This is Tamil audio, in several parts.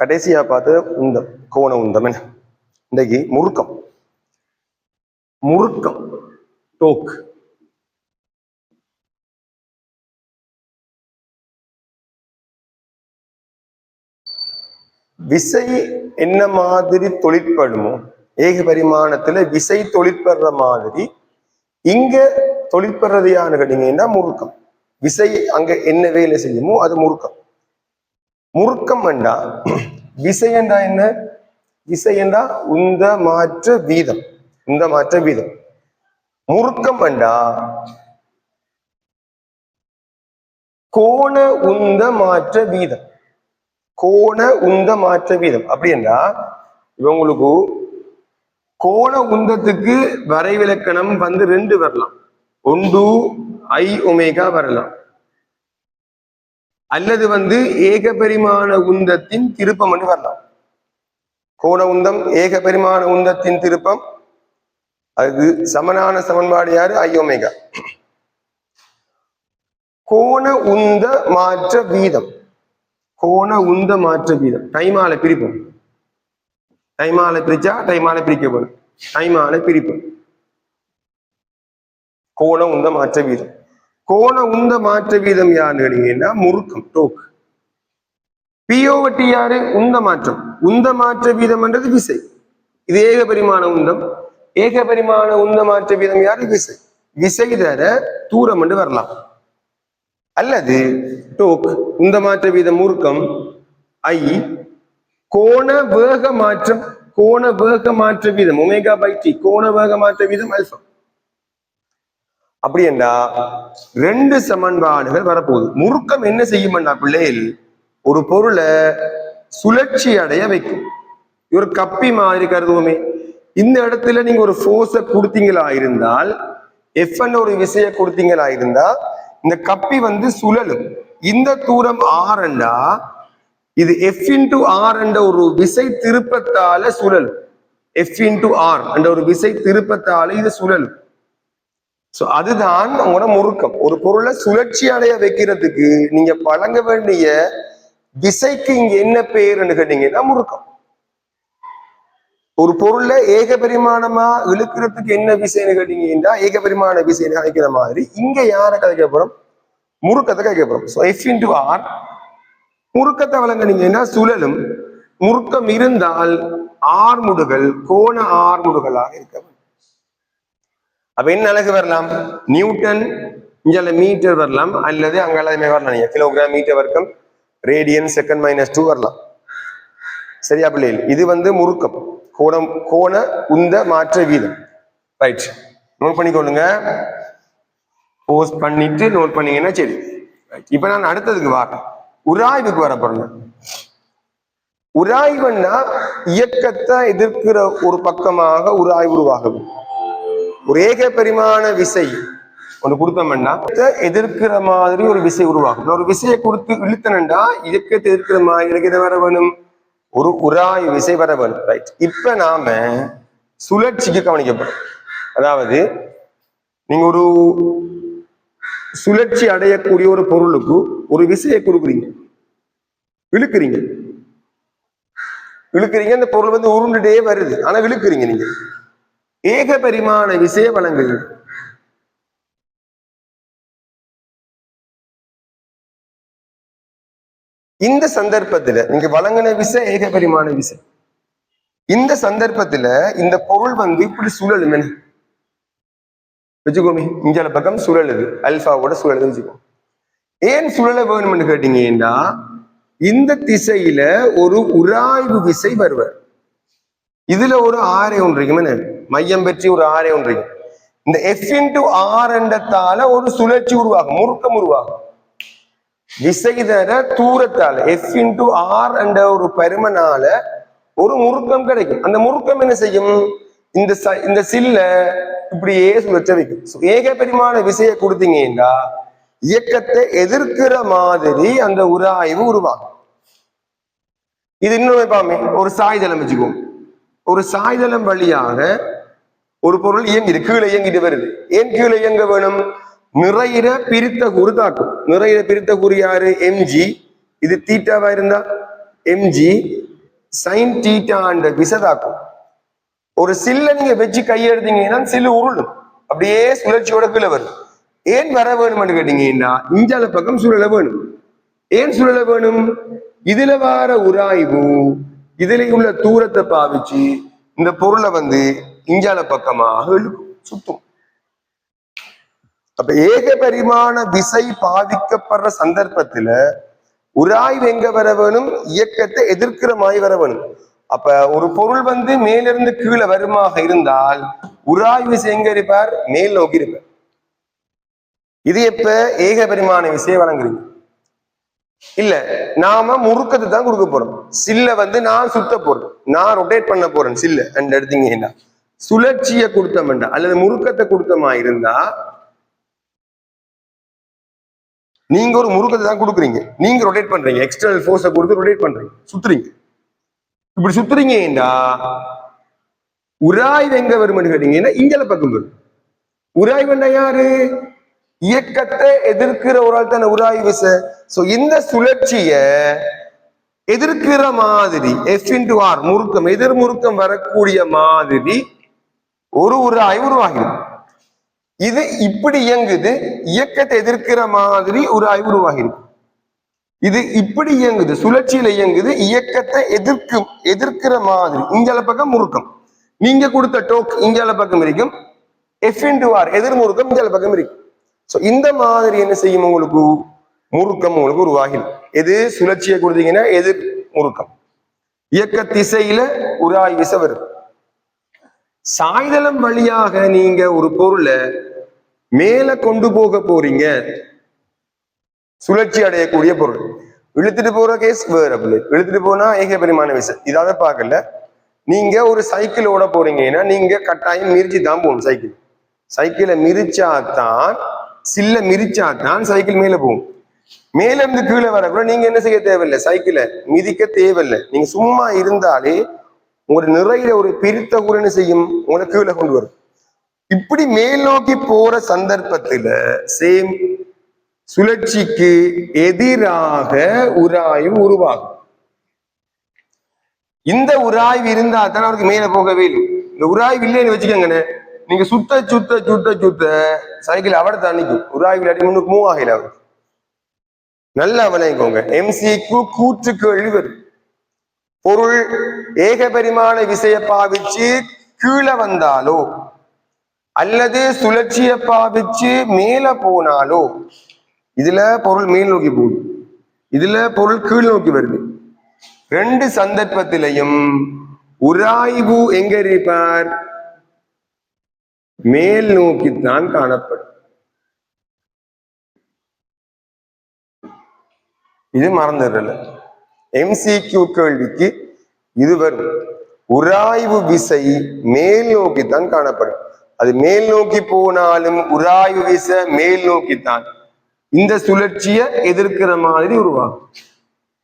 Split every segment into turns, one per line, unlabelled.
கடைசியா பார்த்து உந்தம், கோண உந்தம். என்ன இன்றைக்கு முறுக்கம், முறுக்கம் டோக். விசை என்ன மாதிரி தொழிற்படுமோ, ஏக பரிமாணத்துல விசை தொழிற்படுற மாதிரி இங்க தொழிற்படுறது யான்னு கேட்டீங்கன்னா முறுக்கம். விசை அங்க என்ன வேலை செய்யுமோ அது முறுக்கம். முறுக்கம் என்றா விசை என்றா என்ன? விசை என்றா உந்த மாற்ற வீதம், உந்த மாற்ற வீதம். முறுக்கம் என்றா கோண உந்த மாற்ற வீதம், கோண உந்த மாற்ற வீதம். அப்படி என்றா இவங்களுக்கு கோண உந்தத்துக்கு வரைவிலக்கணம் வந்து ரெண்டு வரலாம். ஒன்று ஐ ஒமேகா வரலாம், அல்லது வந்து ஏக பெரிமாண உந்தத்தின் திருப்பம் என்று வரலாம். கோண உந்தம் ஏக பெரிமாண உந்தத்தின் திருப்பம், அது சமனான சமன்பாடு யாரு? ஐ ஒமேகா. கோண உந்த மாற்ற வீதம், கோண உந்த மாற்ற வீதம் டைமால பிரிப்போம். டைமால பிரிச்சா டைமால பிரிக்கப்படும், டைமால பிரிப்போம். கோண உந்த மாற்ற வீதம், கோண உந்த மாற்ற வீதம் யாருன்னு கேட்டீங்கன்னா முறுக்கம் டோக். பிஓவட்டி யாரு? உந்த மாற்றம். உந்த மாற்ற வீதம் என்றது விசை. இது ஏக பரிமாண உந்தம். ஏக பரிமாண உந்த மாற்ற வீதம் யாரு? விசை. விசை தர தூரம் என்று வரலாம். அல்லது டோக் உந்த மாற்ற வீதம் முறுக்கம் ஐ, கோண வேக மாற்றம், கோண வேக மாற்ற வீதம் ஒமேகா பை டி, கோண வேக மாற்ற வீதம் அல்பா. அப்படி என்றா ரெண்டு சமன்பாடுகள் வரப்போகுது. முறுக்கம் என்ன செய்யும்னா பிள்ளைகள் ஒரு பொருளை சுழற்சி அடைய வைக்கும். ஒரு கப்பி மாதிரி கருதுவோமே. இந்த இடத்துல நீங்க ஒரு ஃபோர்ஸை கொடுத்தீங்களா இருந்தால், எஃப் ஒரு விசைய கொடுத்தீங்களா இருந்தா இந்த கப்பி வந்து சுழலும். இந்த தூரம் ஆர் என்றா இது எஃப் இன்டு ஆர் என்ற ஒரு விசை திருப்பத்தால சுழலும். எஃப் இன்டு ஆர் என்ற ஒரு விசை திருப்பத்தால இது சுழலும். சோ அதுதான் உங்களோட முறுக்கம். ஒரு பொருளை சுழற்சி அடைய வைக்கிறதுக்கு நீங்க வழங்க வேண்டிய விசைக்கு இங்க என்ன பேருன்னு கேட்டீங்கன்னா முறுக்கம். ஒரு பொருளை ஏக பரிமாணமா இழுக்கிறதுக்கு என்ன விசைன்னு கேட்டீங்கன்னா ஏக பரிமாண விசைன்னு கதைக்கிற மாதிரி இங்க யாரை கதைக்க போறோம்? முறுக்கத்தை கதைக்க போறோம். ஸோ எஃப் இன்டு ஆர், முறுக்கத்தை வழங்கினீங்கன்னா சுழலும். முறுக்கம் இருந்தால் ஆர்முடுகள் கோண ஆர்முடுகளாக இருக்க. அப்ப என்ன அழகு வரலாம்? நியூட்டன், இங்க மீட்டர் வரலாம், அல்லது அங்க எல்லாமே வரலாம். நீங்க கிலோகிராம் மீட்டர் வர்க்கம், ரேடியன் செகண்ட் -2 வரலாம். சரியா பிள்ளைகள்? இது வந்து முறுக்கம், கோணம், கோண உந்த மாற்ற வீதம். ரைட், நோட் பண்ணிக்கொள்ளுங்க. போஸ்ட் பண்ணிட்டு நோட் பண்ணீங்கன்னா சரி. இப்ப நான் அடுத்ததுக்கு வரேன், உராய்வுக்கு வர போறேன். உராய்வுன்னா இயக்கத்தை எதிர்க்கிற ஒரு பக்கமாக உராய்வு உருவாகும். ஒரு ஏக பரிமாண விசை ஒன்று கொடுத்தோம்னா எதிர்க்கிற மாதிரி ஒரு விசை உருவாகும். ஒரு விசையை கொடுத்து இழுத்தனண்டா இயக்கத்தை எதிர்க்கிற மாதிரி எனக்கு இதை வர வேணும், ஒரு உராய்வு விசை வர வேணும். ரைட், இப்ப நாம சுழற்சிக்கு கவனிக்கப்படும். அதாவது நீங்க ஒரு சுழற்சி அடையக்கூடிய ஒரு பொருளுக்கு ஒரு விசையை கொடுக்குறீங்க, இழுக்கிறீங்க, அந்த பொருள் வந்து உருண்டுட்டே வருது, ஆனா இழுக்கிறீங்க. நீங்க ஏக பரிமாண விசையை வழங்குங்க. இந்த சந்தர்ப்பத்துல நீங்க வழங்கின விசை ஏக பரிமாண விசை. இந்த சந்தர்ப்பத்துல இந்த பொருள் வந்து இப்படி சுழலுமே வச்சுக்கோமே, இஞ்சால பக்கம் சுழலுது, அல்பாவோட சுழலுதுன்னு வச்சுக்கோ. ஏன் சுழல வேணும்னு கேட்டீங்கன்னா இந்த திசையில ஒரு உராய்வு விசை வருவார். இதுல ஒரு ஆரை ஒன்றிக்குமே, மையம் பற்றி ஒரு ஆரை ஒன்றிக்கும். இந்த எஃப் இன்டு ஆர் என்றத்தால ஒரு சுழற்சி உருவாகும், முறுக்கம் உருவாகும். விசை தர தூரத்தால எஃப் இன்டு ஆர் என்ற ஒரு பருமனால ஒரு முறுக்கம் கிடைக்கும். அந்த முறுக்கம் என்ன செய்யும்? இந்த சில்ல இப்படியே சுழற்ற வைக்கும். ஏக பரிமாண விசையை கொடுத்தீங்கன்னா இயக்கத்தை எதிர்க்கிற மாதிரி அந்த உராய்வு உருவாகும். இது இன்னொரு பாமே, ஒரு சாய்தளம் வச்சுக்கோம். ஒரு சாய்தளம் வழியாக ஒரு பொருள் இயங்கிது, கீழே இயங்கிட்டு வருது. ஏன் கீழே இயங்க வேணும்? நிறைய பிரித்த கூறு தாக்கும். நிறைய பிரித்த கூறு யாரு? எம்ஜி. இது தீட்டாவா இருந்தா எம்ஜி, சைன் தீட்டான்ற விசதாக்கும். ஒரு சில்ல நீங்க வச்சு கையெடுத்தீங்கன்னா சில்லு உருளும், அப்படியே சுழற்சியோட கீழே வரும். ஏன் வர வேணும்னு கேட்டீங்கன்னா இஞ்சால பக்கம் சுழல வேணும். ஏன் சுழல வேணும்? இதுல வார உராய்வு இதுல உள்ள தூரத்தை பாவிச்சு இந்த பொருளை வந்து இஞ்சால பக்கமாக சுத்தும். அப்ப ஏக பரிமாண விசை பாதிக்கப்படுற சந்தர்ப்பத்துல உராய்வு எங்க வர வேணும்? இயக்கத்தை எதிர்க்கிற மாதிரி வர வேணும். அப்ப ஒரு பொருள் வந்து மேலிருந்து கீழே வருமாக இருந்தால் உராய்வு விசை எங்க இருப்பார்? மேல் நோக்கி இருப்பார். இது எப்ப ஏக பரிமாண விசையை வழங்குறீங்க? இல்ல, நாம முறுக்கத்தை தான் கொடுக்க போறோம். சில்ல வந்து நான் சுத்த போறேன், நான் ரொட்டேட் பண்ண போறேன் சில்ல எடுத்தீங்கன்னா, சுழற்சியை கொடுத்தோம்டா அல்லது முறுக்கத்தை கொடுத்தமா இருந்தா நீங்க ஒரு முறுக்கத்தை தான் கொடுக்குறீங்க, நீங்க ரொட்டேட் பண்றீங்க, எக்ஸ்டர்னல் ஃபோர்ஸை கொடுத்து ரொட்டேட் பண்றீங்க, சுத்துறீங்க. இப்படி சுத்துறீங்கடா உராய்வு எங்க வரும்னு கேட்டீங்கன்னா இங்கல பக்கம் வரும். உராய்வுண்டா யாரு? இயக்கத்தை எதிர்க்கிற ஒரு ஆள் தானே உராய்வு விசை. சோ இந்த சுழற்சிய எதிர்க்கிற மாதிரி F×R முறுக்கம், எதிர் முறுக்கம் வரக்கூடிய மாதிரி ஒரு உராய்வு உருவாகிடும். இது இப்படி இயங்குது, இயக்கத்தை எதிர்க்கிற மாதிரி உராய்வு உருவாகிடும். இது இப்படி இயங்குது, சுழற்சியில இயங்குது, இயக்கத்தை எதிர்க்கிற மாதிரி இங்கால பக்கம் முறுக்கம். நீங்க கொடுத்த டோக் இங்கால பக்கம் இருக்கும், F×R எதிர் முறுக்கம் இங்கால பக்கம் இருக்கும். சோ இந்த மாதிரி என்ன செய்யும்? உங்களுக்கு முறுக்கம் உங்களுக்கு உருவாகிடும். எது சுழற்சியை கொடுத்தீங்கன்னா எதிர் முறுக்கம், இயக்க திசையில உராய்வு விசை வரும். சாய்தளம் வழியாக நீங்க ஒரு பொருளை மேல கொண்டு போக போறீங்க, சுழற்சி அடையக்கூடிய பொருள். இழுத்துட்டு போற கேஸ் வேற. இழுத்துட்டு போனா ஏக பரிமாண விசை, இதாவது பார்க்கல. நீங்க ஒரு சைக்கிள் ஓட போறீங்கன்னா நீங்க கட்டாயம் மிரிச்சு தான் போகணும். சைக்கிளை மிரிச்சாதான், சில்ல மிரிச்சாதான் சைக்கிள் மேல போகும். மேல இருந்து கீழே வர கூட நீங்க என்ன செய்ய தேவையில்லை, சைக்கிளை மிதிக்க தேவையில்லை. நீங்க சும்மா இருந்தாலே உங்களோட நிறைய ஒரு பிரித்த கூட என்ன செய்யும், உங்களை கீழே கொண்டு வரும். இப்படி மேல் நோக்கி போற சந்தர்ப்பத்துல சேம் சுழற்சிக்கு எதிராக உராய்வு உருவாகும். இந்த உராய்வு இருந்தா தான் அவருக்கு மேல போகவே இல்லை. இந்த உராய்வு இல்லைன்னு வச்சுக்கோங்கண்ணே, நீங்க சுத்த சுத்த சுத்த சுத்த சைக்கிள் அவட தண்ணிக்கும், உராய்வு இல்லாட்டி முன்னுக்கு மூவ் ஆகல. அவர் நல்லா விளையங்கோங்க. MCQ கூற்று கேள்வி வரும். பொருள் ஏக பரிமாண விசையை பாவிச்சு கீழே வந்தாலோ அல்லது சுழற்சியை பாவிச்சு மேல போனாலோ, இதுல பொருள் மேல் நோக்கி போகுது, இதுல பொருள் கீழ் நோக்கி வருது. ரெண்டு சந்தர்ப்பத்திலையும் உராய்வு எங்க இருப்பார்? மேல் நோக்கித்தான் காணப்படும். இது மறந்துடல, MCQ கேள்விக்கு இது வரும். உராய்வு விசை மேல் நோக்கித்தான் காணப்படும். அது மேல் நோக்கி போனாலும் உராய்வு விசை மேல் நோக்கித்தான். இந்த சுழற்சியை எதிர்க்கிற மாதிரி உருவாகும்.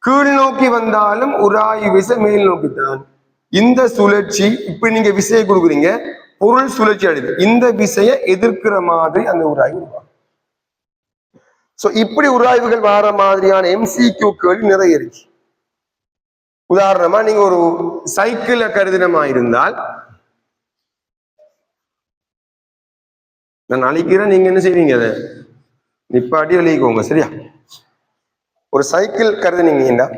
கீழ் நோக்கி வந்தாலும் உராய்வு விசை மேல் நோக்கித்தான். இந்த சுழற்சி இப்ப நீங்க விசையை கொடுக்குறீங்க, பொருள் சுழற்சி அடையுது, இந்த விசையை எதிர்க்கிற மாதிரி அந்த உராய்வு உருவாகும். சோ இப்படி உராய்வுகள் வர மாதிரியான MCQ கேள்வி நிறைய இருக்கு. உதாரணமா நீங்க ஒரு சைக்கிளை கருதினமா இருந்தால், நான் அழிக்கிறேன், நீங்க என்ன செய்வீங்க? அதை நிப்பாட்டி எழுதிக்கோங்க, சரியா? ஒரு சைக்கிள் கருதுனீங்கன்னா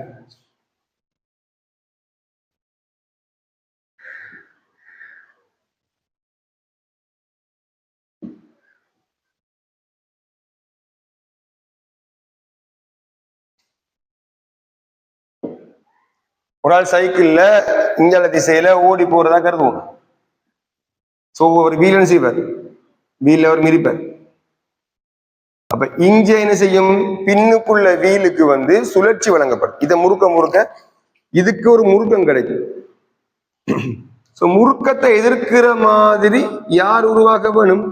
ஒரு ஆள் சைக்கிள்ல இங்கால திசையில ஓடி போறதா கருதுவோம். சோ ஒரு வீல் என்ன செய்வார்? வீல்ல ஒரு மிதிப்பார். அப்ப இங்க என்ன செய்யும்? பின்னுக்குள்ள வீலுக்கு வந்து சுழற்சி வழங்கப்படும். இதை முறுக்க முறுக்க இதுக்கு ஒரு முறுக்கம் கிடைக்கும். சோ முறுக்கத்தை எதிர்க்கிற மாதிரி யார் உருவாக்க வேணும்?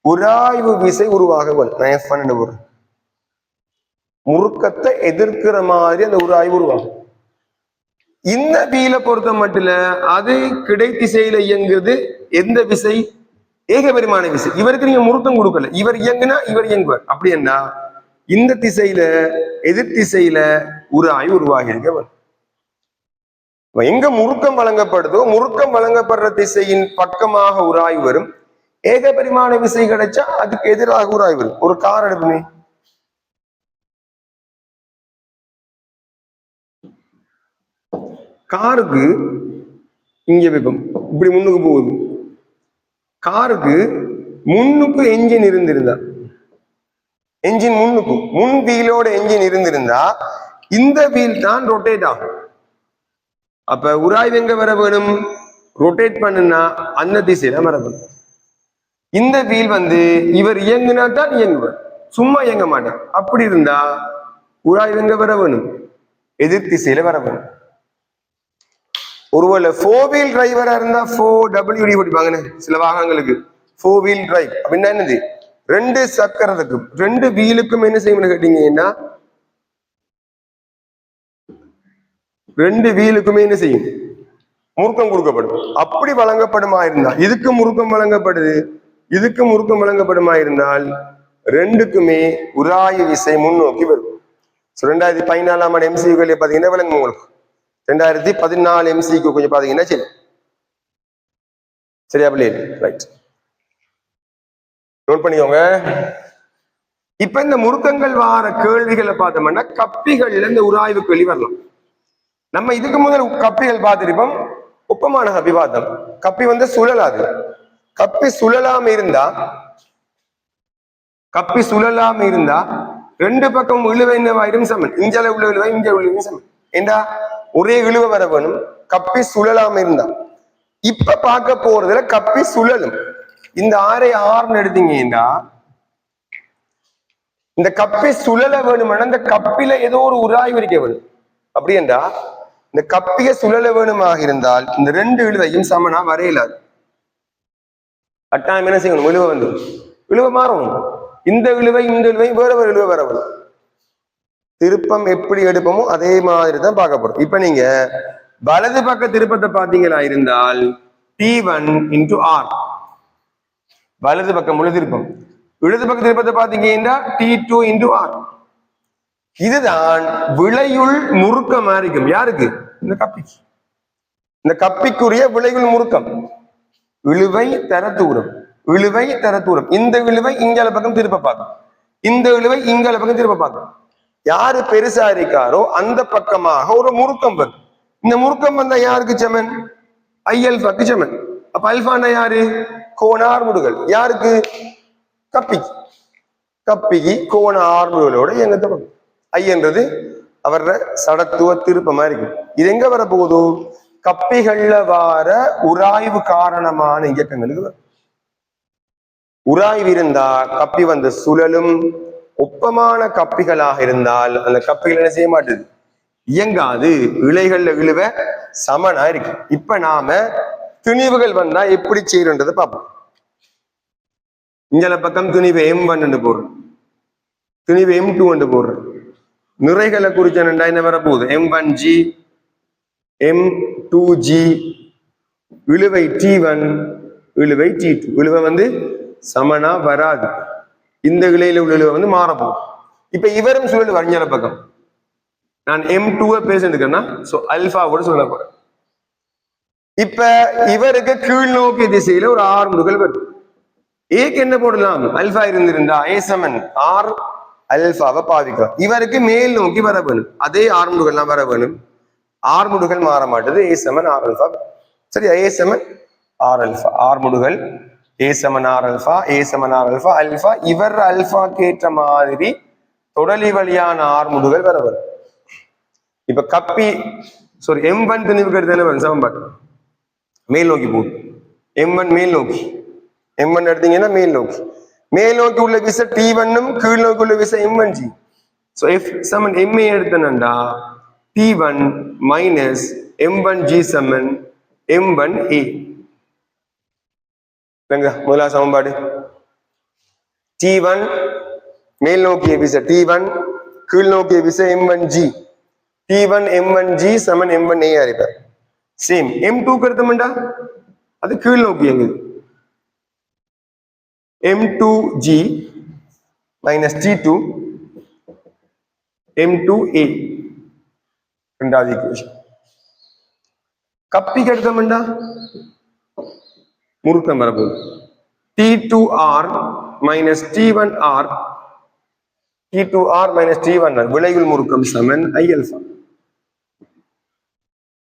உராய்வு விசை உருவாக வேணும். முறுக்கத்தை எதிர்க்கிற மாதிரி அந்த உராய்வு உருவாகும். இந்த வீலை பொறுத்த மட்டும் அது கிடை திசையில இயங்குது. எந்த விசை? ஏக பரிமாண விசை. இவருக்கு நீங்க முறுக்கம் கொடுக்கல, இவர் இயங்குனா இவர் இயங்குவார். அப்படி என்ன, இந்த திசையில எதிர் திசையில உராய்வு உருவாகி இருக்க. எங்க முறுக்கம் வழங்கப்படுதோ முறுக்கம் வழங்கப்படுற திசையின் பக்கமாக உராய்வு வரும். ஏகபரிமாண விசை கிடைச்சா அதுக்கு எதிராக உராய்வு வரும். ஒரு கார் எடுப்புமே, காருக்கு இங்க வைப்போம், இப்படி முன்னுக்கு போகுது. காருக்கு முன்னுக்கு என்ஜின் இருந்திருந்தா, என்ஜின் முன்னுக்கு முன் வீலோட என்ஜின் இருந்திருந்தா இந்த வீல் தான் ரொட்டேட் ஆகும். அப்ப உராய்வு எங்க வர வேணும்? ரொட்டேட் பண்ணுனா அந்த திசையில வர வேணும். இந்த வீல் இவர் இயங்குனா தான் இயங்குவார், சும்மா இயங்க மாட்டார். அப்படி இருந்தா உராய்வு எங்க வர வேணும்? எதிர் திசையில வர வேணும். ஒருவேளை 4 வீல் டிரைவரா இருந்தா 4WD படிப்பாங்கன்னு சில வாகனங்களுக்கு 4 வீல் டிரைவ் அப்படின்னா என்னது? 2 சக்கரத்துக்கும் 2 வீலுக்கும் என்ன செய்யணும்னு கேட்டீங்கன்னா 2 வீலுக்குமே என்ன செய்யும்? முறுக்கம் கொடுக்கப்படும். அப்படி வழங்கப்படுமா இருந்தால், இதுக்கு முறுக்கம் வழங்கப்படுது, இதுக்கு முறுக்கம் வழங்கப்படுமா இருந்தால் ரெண்டுக்குமே உராய்வு விசை முன்னோக்கி வரும். 2014 MCQ பாத்தீங்கன்னா விளங்கும் உங்களுக்கு. 2014 MCQ கொஞ்சம் பாத்தீங்கன்னா சரி சரியா பிள்ளை? ரைட், நோட் பண்ணிக்கோங்க. இப்ப இந்த முறுக்கங்கள் வார கேள்விகளை பார்த்தோம்னா கப்பிகள்ல இந்த உராய்வு கேள்வி வரலாம். நம்ம இதுக்கு முதல் கப்பிகள் பார்த்திருப்போம், ஒப்பமான கப்பி பார்த்தோம். கப்பி சுழலாது. கப்பி சுழலாம இருந்தா ரெண்டு பக்கம் இழுவை என்னவாயிரும்? சமன். இஞ்சல உள்ள இழுவை இஞ்ச உள்ள சமன். ஏண்டா ஒரே இழுவை வர வேணும். கப்பி சுழலாம இருந்தா. இப்ப பார்க்க போறதுல கப்பி சுழலும். இந்த ஆறுன்னு எடுத்தீங்கன்னா இந்த கப்பி சுழல வேணும்னா இந்த கப்பில ஏதோ ஒரு உராய்வு இருக்க வேணும். அப்படி என்றா இந்த கப்பிய சுழல வேணுமாக இருந்தால் இந்த ரெண்டு இழுவையும் சமனா வரையலாது. கட்டாயம் என்ன செய்யணும்? இழுவை இழுவை மாறணும். இந்த இழுவை இந்த இழுவை வேற வேற இழுவை வர வேணும். திருப்பம் எப்படி எடுப்போமோ அதே மாதிரி தான் பார்க்கப்படும். இப்ப நீங்க வலது பக்க திருப்பத்தை பார்த்தீங்களா இருந்தால் T1 into R, வலது பக்கம் முழு திருப்பம். இடது பக்க திருப்பத்தை பார்த்தீங்கன்னா T2 into R. இதுதான் விளையுள் முறுக்கம் இருக்கும். யாருக்கு? இந்த கப்பிக்கு. இந்த கப்பிக்குரிய விளையுள் முறுக்கம். இழுவை தர தூரம், இழுவை தர தூரம். இந்த இழுவை இங்கால பக்கம் திருப்ப பார்க்கும், இந்த இழுவை இங்கால பக்கம் திருப்ப பார்க்கும். யாரு பெருசா இருக்காரோ அந்த பக்கமாக ஒரு முறுக்கம் வரும். இந்த முறுக்கம் வந்தா யாருக்கு சமன்? IL சமன். அப்ப அல்பான்னா யாரு? கோண ஆர்முடுகள். யாருக்கு? கப்பிக்கு. கப்பிக்கு கோண ஆர்முடுகளோட இயங்கத்தை பார்க்கும். ஐ என்றது அவர சடத்துவ திருப்பமா இருக்கும். இது எங்க வர போகுது? கப்பிகள்ல வார உராய்வு காரணமான இயக்கங்களுக்கு. உராய்வு இருந்தா கப்பி சுழலும். ஒப்பமான கப்பிகளாக இருந்தால் அந்த கப்பிகள் என்ன செய்ய மாட்டுது? இயங்காது. இழைகள்ல இழுவ சமனா இருக்கு. இப்ப நாம துணிவுகள் வந்தா எப்படி செய்யறதை பார்ப்போம். இங்கல பக்கம் துணிவு M1 போடுறோம், துணிவு M2 போடுறோம். நிறைகளை குறிச்ச என்ன வர போகுது? M1G, M2G, இழுவை T1, இழுவை T2. இழுவை சமனா வராது. இந்த இழையில உள்ள இழுவை மாறப்போகும். இப்ப இவரும் சுழல் வரைஞ்சால பக்கம் நான் M2 பேசிருக்கேன்னா அல்பாவோட சொல்ல போறேன். இப்ப இவருக்கு கீழ் நோக்கிய திசையில ஒரு ஆர்முடுகள் வரும். ஏக்கு என்ன போடலாம்? அல்பா இருந்திருந்தா A சமன் R அல்பாவை பாதிக்கலாம். இவருக்கு மேல் நோக்கி வர வேணும். அதே ஆர்முடுகள்லாம் வர வேணும். ஆர்முடுகள் மாற மாட்டது. A சமன் R அல்பா. சரி, A சமன் R அல்பா. ஆர்முடுகள் A சமன் R அல்பா, A சமன் R அல்பா, அல்பா. இவர் அல்பாக்கு ஏற்ற மாதிரி தொடலி வழியான ஆர்முடுகள் வர வரும். இப்ப கப்பி M1 துணிவுக்கு எடுத்தானே சமன்பாடு மேல் நோக்கி போகுது. M1 மேல் நோக்கி, M1 எடுத்தீங்கன்னா மேல் நோக்கி. மேல் நோக்கி உள்ள விசை T1, கீழ் நோக்கி உள்ள விசை M1G. F சமன் MA எடுத்தனண்டா T1 மைனஸ் M1G சமன் M1A. முதலா சமன்பாடு T1 மேல் நோக்கிய விசை T1, கீழ் நோக்கிய விசை M1G. T1 M1G சமன் M1A அறிப்பார். சேம் M2 கருத்தமண்டா அது கீழ் நோக்கி எங்குது. M2G minus T2 M2A. ரெண்டாவது ஈக்குவேஷன். கப்பிக்கு எடுத்தோம்டா முறுக்கம் வரப்போகுது. T2R minus T1R T2R minus T1R விளைவில் முறுக்கம் சமன் I alpha.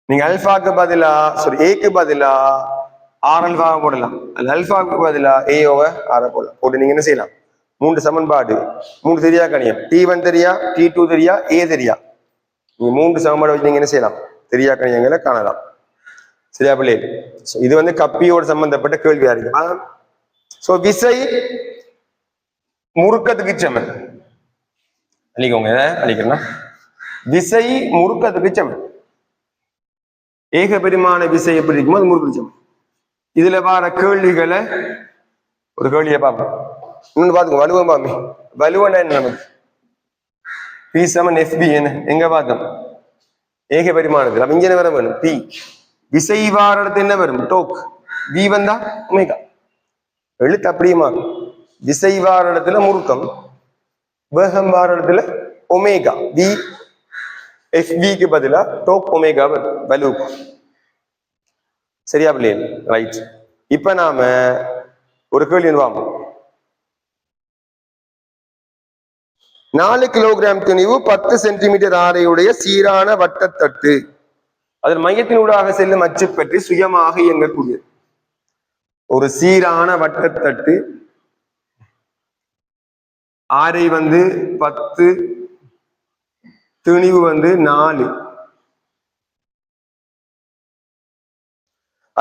நீங்க அல்பாக்கு பதிலா ஏக்கு பதிலா ஆர் அல்பா போடலாம். அந்த அல்பாவுக்கு பதிலா ஏஓவை ஆர போடலாம். போட்டு நீங்க என்ன செய்யலாம், 3 சமன்பாடு 3 தெரியா கணியம், T1 தெரியா, T2 தெரியா, ஏ தெரியா, நீங்க 3 சமன்பாடு வச்சு நீங்க என்ன செய்யலாம், தெரியா கணியங்களை காணலாம். சரியா பிள்ளை? இது வந்து கப்பியோடு சம்பந்தப்பட்ட கேள்வியா இருக்கு. சோ விசை முறுக்கத்துக்கு சமன் அழிக்கோங்க, அழிக்கிறேன்னா விசை முறுக்கத்துக்கு சமன். ஏக பெருமான விசை எப்படி இருக்குமோ அது முறுக்கு சமன். இதுல வர கேள்விகளை ஒரு கேள்வியை பார்ப்போம். இன்னொன்று பார்த்துக்கோ, வலுவம் பாமி. வலுவனா என்ன நமக்கு பி சமன் FB என்ன எங்க பார்த்தோம், ஏக பெருமானது. அப்ப இங்க வர வேணும் பி. விசை வாரத்து என்ன வரும், டோக். வி வந்தா ஒமேகா. எழுத்து அப்படியே மாறும். விசை வார இடத்துல முறுக்கம், வேகம் வார இடத்துல ஒமேகா. வி FBக்கு பதிலா டோக் ஒமேகா வலுவுக்கு. சரியா பிள்ளைங்க? ரைட். இப்ப நாம ஒரு கேள்வி வாங்க. 4 கிலோகிராம் துணிவு 10 சென்டிமீட்டர் ஆரையுடைய சீரான வட்டத்தட்டு அதன் மையத்தினூடாக செல்லும் அச்சு பற்றி சுயமாக இயங்கக்கூடியது. ஒரு சீரான வட்டத்தட்டு, ஆரை வந்து 10, துணிவு வந்து 4.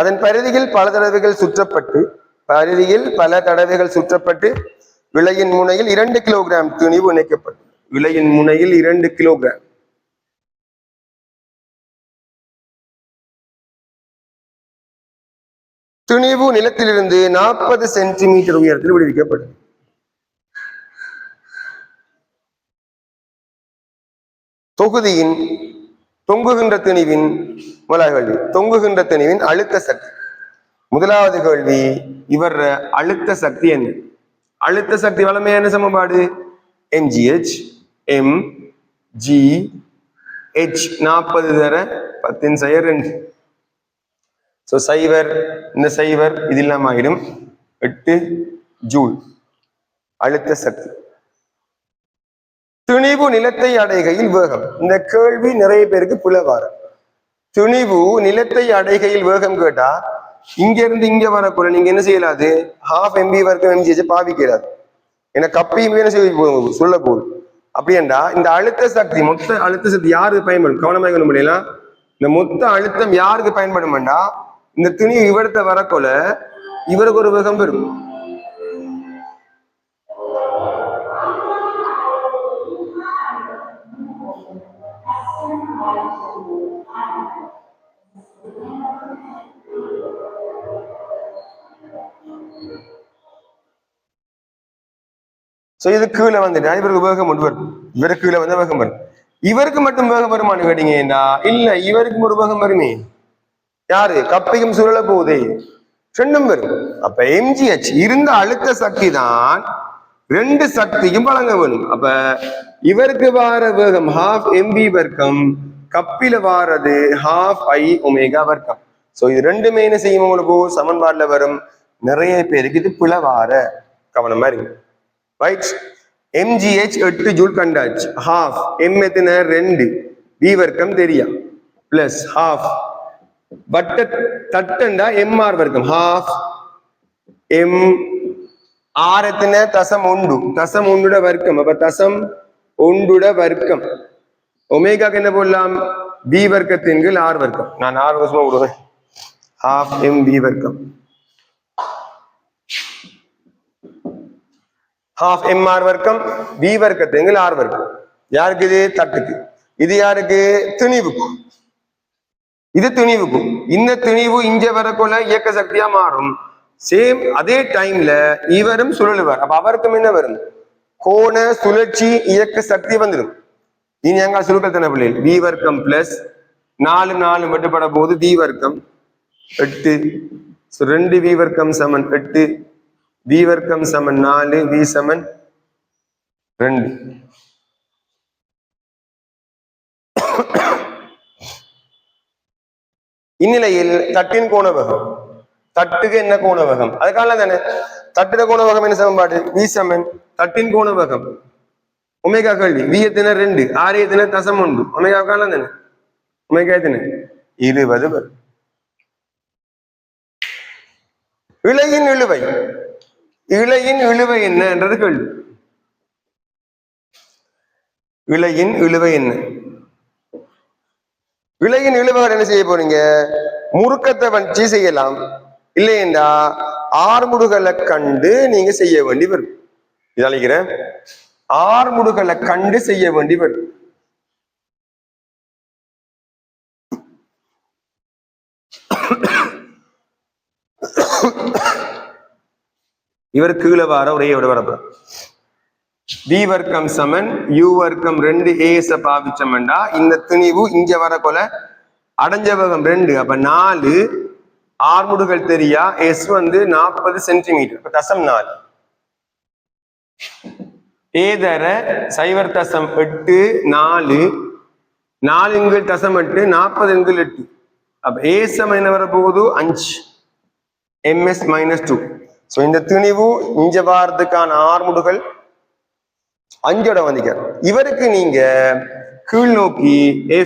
அதன் பரிதியில் பல தடவைகள் சுற்றப்பட்டு விலையின் முனையில் 2 கிலோகிராம் துணிவு இணைக்கப்பட்டு, விலையின் முனையில் 2 கிலோகிராம். துணிவு நிலத்திலிருந்து 40 சென்டிமீட்டர் உயரத்தில் விடுவிக்கப்படும். தொகுதியின் தொங்குகின்ற திணிவின் அழுத்த சக்தி. முதலாவது கேள்வி, இவர் அழுத்த சக்தி என்ன? அழுத்த சக்தி வளமையான சமன்பாடு mgh mgh 40 தர 10^2. சோ சைவர், இந்த சைவர் இது இல்லாம ஆயிடும், 8 ஜூல் அழுத்த சக்தி. துணிவு நிலத்தை அடைகையில் வேகம். இந்த கேள்வி நிறைய பேருக்கு புலவார. துணிவு நிலத்தை அடைகையில் வேகம் கேட்டா இங்க இருந்து இங்க வரக்குள்ள நீங்க என்ன செய்யலாது, ½ MB வரைக்கும் mgh பாவிக்கிறாது. ஏன்னா கப்பையுமே என்ன செய்ய சொல்ல போகுது. அப்படின்னா இந்த அழுத்த சக்தி, மொத்த அழுத்த சக்தி யாருக்கு பயன்படும், கவனமாக கொள்ள முடியலாம். இந்த மொத்த அழுத்தம் யாருக்கு பயன்படும்டா, இந்த துணி இவரத்தை வரக்குள்ள இவருக்கு ஒரு வேகம் பெறும். சோ இது கீழே வந்துட்டா இவருக்கு வேகம் ஒன்று வரும், இவருக்கு கீழே வந்து வேகம் வரும். இவருக்கு மட்டும் வேகம் வருமானு கேட்டீங்கன்னா இல்ல, இவருக்கும் ஒரு வேகம் வருமே. யாரு, கப்பையும் சுழல போகுதே, ரெண்டும் வரும். அப்ப mgh இருந்த அழுத்த சக்தி தான் 2 சக்தியும் வழங்க வேணும். அப்ப இவருக்கு வார வேகம் ½ MB வர்க்கம், கப்பில வாரது ½ I ஒமேகா வர்க்கம். சோ இது ரெண்டுமே என்ன செய்யும், உங்களுக்கு சமன்பாடுல வரும். நிறைய பேருக்கு இது பிளவார, கவனமா இருக்கு. ரைட். mgh 8 ஜூல் கண்டாச்சு. ½ m எத்தனை 2, v வர்க்கம் தெரியா, பிளஸ் ½ வட்ட தட்டண்டா mr வர்க்கம், ½ m r எத்தனை தசம் 1 வர்க்கம். அப்ப தசம் 1 வர்க்கம். ஒமேகாக்கு என்ன போடலாம், v வர்க்கத்தின் கீழ் r வர்க்கம். நான் r வருஷமா விடுவேன், ½ m v வர்க்கம், ½ mr வர்க்கம், v வர்க்கத்தின் கீழ் r வர்க்கம். யாருக்கு இது, தட்டுக்கு. இது யாருக்கு, திணிவுக்கு. இது திணிவுக்கு. இந்த திணிவு இங்க வரக்குள்ள இயக்க சக்தியா மாறும். சேம் அதே டைம்ல இவரும் சுழலுவார். அப்ப அவருக்கும் என்ன வரும், கோண சுழற்சி இயக்க சக்தி வந்துடும். இனி எங்க சுருக்கத்தன பிள்ளைகள், v வர்க்கம் பிளஸ் 4 வெட்டுப்பட போது v வர்க்கம் 8. 2 v வர்க்கம் சமன் 8, v வர்க்கம் சமன் 4, v சமன் 2. இந்நிலையில் தட்டின் கோணவகம், தட்டுக்கு என்ன கோணவகம், அதுக்காக தானே தட்டுட கோணவகம் என்ன சமன்பாடு, வி சமன் தட்டின் கோணவகம் ஒமேகா கேள்வி, வி எத்தனை 2, ஆர் எத்தனை தசம் 1, ஒமேகா காலம் தானே, ஒமேகா எத்தனை 20 வரும். இழையின் இழுவை, இழையின் இழுவை என்னன்றது கேள்வி. இழையின் இழுவை என்ன, இழையின் இழுவர்கள் என்ன செய்ய போறீங்க, முறுக்கத்தை வச்சு செய்யலாம், இல்லையென்றா ஆறுமுடுகளை கண்டு நீங்க செய்ய வேண்டி வரும். இதாலிக்கிற ஆறுமுடுகளை கண்டு செய்ய வேண்டி வரும். இவர் கீழே வார ஒரே விட வரப்ப வி வர்க்கம் சமன் யூ வர்க்கம் 2 ஏச பாவிச்சோம்டா இந்த துணிவு இங்க வர கொல அடைஞ்ச வேகம் 2, அப்ப 4 ஆர்முடுகள் தெரியா, எஸ் வந்து 40 சென்டிமீட்டர், தசம் 4 ஏதர 0.8 4 4 தசம் 8 40 8, அப்ப ஏசம் என்ன வர போகுது 5 ms -2. சோ இந்த துணிவு இங்க வாரத்துக்கான ஆர்முடுகள் 5ஓட வந்திக்கார். இவருக்கு நீங்க கீழ் நோக்கி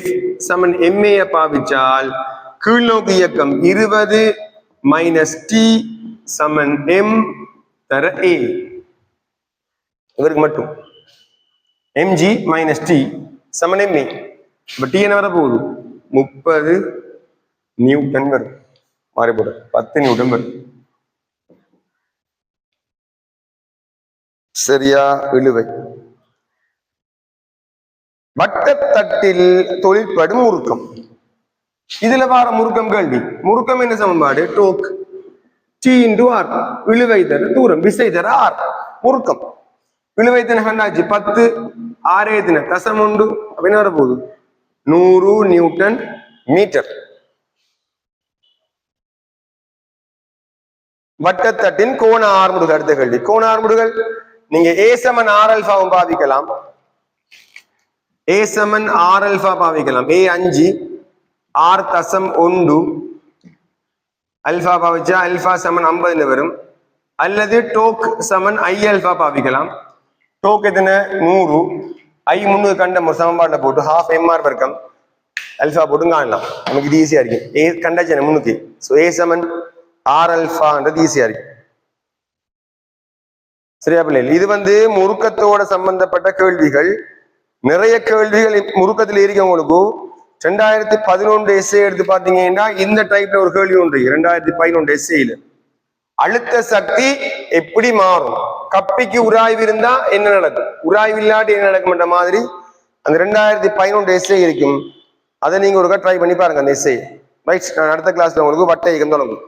F சமன் MA பாவிச்சால் கீழ் நோக்கி இயக்கம் 20 - T சமன் M தர A. இவருக்கு மட்டும் mg - T சமன் MA. இப்ப T என்ன வர போகுது 30 நியூட்டன் வரும், மாறி போட 10 நியூட்டன் வரும். சரியா? இழுவை வட்டத்தட்டில் தொழிற்படும் முறுக்கம், இதுல வார முறுக்கம் கேள்வி. முறுக்கம் என்ன சமன்பாடு, டோக் T × R, இழுவை தர தூரம், விசை தர R, முறுக்கம். இழுவை தின கண்டாச்சு 10, ஆரே தின தசம் 1, அப்படின்னு வர போகுது 100 நியூட்டன் மீட்டர். வட்டத்தட்டின் கோண ஆர்முடுகள் அடுத்த கேள்வி. கோண ஆர்முடுகள் நீங்க ஏ சமன் ஆர் அல்பாவும் பாவிக்கலாம், ஏ சமன் ஆர் அல்பா பாவிக்கலாம், ஏ 5 ஆர் தசம் 1 அல்பா பாவிச்சா அல்பா சமன் 50 வரும், அல்லது டோக் சமன் ஐ அல்பா பாவிக்கலாம். டோக் எத்தனை 100, ஐ 3 கண்டம் ஒரு சமன்பாடுல போட்டு ½ mr வர்க்கம் அல்பா போட்டு காணலாம், நமக்கு இது ஈஸியா இருக்கு. ஏ கண்டாச்சு 3, சோ ஏ சமன் ஆர் அல்பான்றது ஈஸியா இருக்கு. சரியா பிள்ளைகள்? இது வந்து முறுக்கத்தோட சம்பந்தப்பட்ட கேள்விகள். நிறைய கேள்விகள் முறுக்கத்தில் இருக்கவங்களுக்கு 2011 எஸ்ஏ எடுத்து பாத்தீங்கன்னா இந்த டைப்ல ஒரு கேள்வி ஒன்று 2011 எஸ்ஏல அழுத்த சக்தி எப்படி மாறும், கப்பிக்கு உராய்வு இருந்தா என்ன நடக்கும், உராய்வு இல்லாட்டி என்ன நடக்கும்ன்ற மாதிரி அந்த 2011 எஸ்ஏ இருக்கும். அதை நீங்க ஒருக்கா ட்ரை பண்ணி பாருங்க அந்த எஸ்ஏ. ரைட், நான் அடுத்த கிளாஸ்ல உங்களுக்கு வட்ட இயக்கம் தொடங்கும்.